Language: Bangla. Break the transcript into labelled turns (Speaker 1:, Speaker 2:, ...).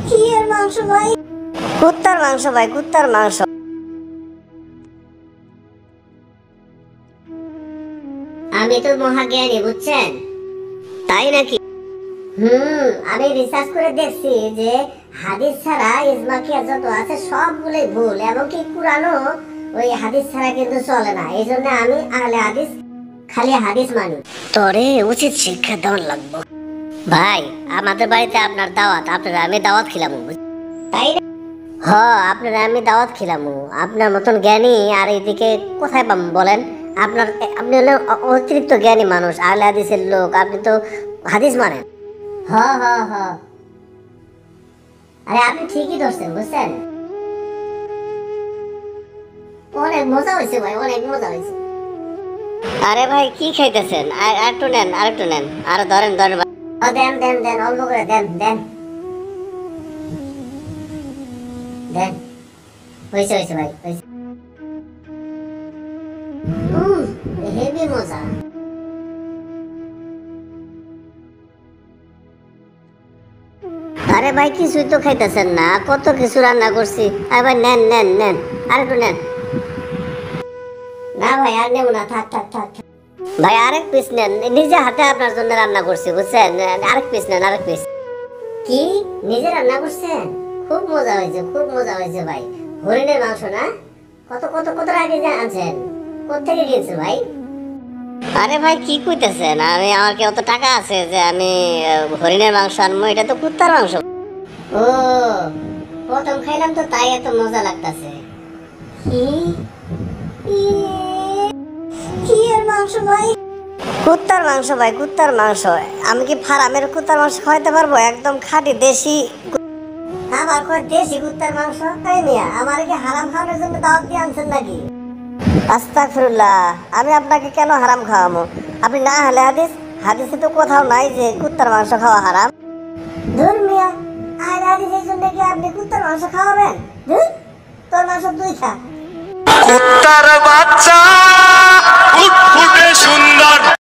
Speaker 1: কি এর মাংস ভাই? কুত্তার মাংস ভাই, কুত্তার মাংস।
Speaker 2: আমি তো মহাজ্ঞানী, বুঝছেন?
Speaker 1: তাই নাকি?
Speaker 2: আমি রিসার্চ করে দেখছি যে হাদিস ছাড়া ইজমাকিয়া যত আছে সবগুলোই ভুল, এমনকি কুরআনও ওই হাদিস ছাড়া কিন্তু চলে না। এই জন্য আমি আহলে হাদিস, খালি হাদিস মানি।
Speaker 1: তোরে উচিত শিক্ষা দেওয়ার লাগবো। ভাই আমাদের বাড়িতে আপনার দাওয়াত, আপনারা আমি দাওয়াত খিলামু।
Speaker 2: তাই না?
Speaker 1: হ, আপনারা আমি দাওয়াত খিলামু। আপনার মতন জ্ঞানী আর এইদিকে কোথায় পাম বলেন? আপনি হলেন অতিরিক্ত জ্ঞানী মানুষ, আহলে হাদিসের লোক। আপনি তো হাদিস মানেন।
Speaker 2: হ হ হ আরে আপনি ঠিকই ধরছেন, বুঝছেন? অনেক মজা হয়েছে ভাই, অনেক মজা হয়েছে।
Speaker 1: আরে ভাই কি খাইতেছেন? আরেকটু নেন, আরেকটু নেন, আর ধরেন ধরেন ভাই।
Speaker 2: দেন দেন দেন, অল্প করে দেন দেন দেন। হয়েছে হয়েছে ভাই, হয়েছে। হেভি মজা।
Speaker 1: আরে ভাই কিছুই তো খাইতেছেন না, কত কিছু রান্না করছি। আরে ভাই নেন নেন নেন, আরেকটু নেন।
Speaker 2: না ভাই আর নেব না, থাক থাক থাক থাক।
Speaker 1: ভাই আরেক পিস নেন, নিজে হাতে আপনার জন্য রান্না করছি, বুঝছেন? আরেক পিস নেন, আরেক পিস।
Speaker 2: কি নিজে রান্না করছেন? খুব মজা হয়েছে, খুব মজা হয়েছে ভাই। হরিণের মাংস না? কত কত কত আগে আনছেন? কোথেকে কিনছেন ভাই?
Speaker 1: আরে ভাই কি কইতেছেন? আমার কি অত টাকা আছে যে আমি হরিণের মাংস আনবো? এটা তো কুত্তার মাংস।
Speaker 2: ও, প্রথম খাইলাম তো তাই এত মজা লাগতাছে। কি কি এর মাংস ভাই?
Speaker 1: কুত্তার মাংস ভাই, কুত্তার মাংস। আমি কি ফার্মের কুত্তার মাংস খাওয়াইতে পারবো? একদম খাঁটি দেশি।
Speaker 2: আমার কয় দেশি কুত্তার মাংস? তাই মিয়া আমার কি হারাম খাওয়ানোর জন্য দাওয়াত দিয়ে আনছেন নাকি?
Speaker 1: আস্তাগফিরুল্লাহ, আমি আপনাকে কেন হারাম খাওয়াবো? আপনি না হলে হাদিস, হাদিসে তো কোথাও নাই যে কুত্তার মাংস খাওয়া হারাম।
Speaker 2: ধুর মিয়া, আর হাদিসের জন্য কি আপনি কুত্তার মাংস খাওয়াবেন? ধুর, তোর মাংস তুই খা।
Speaker 3: কুত্তার বাচ্চা।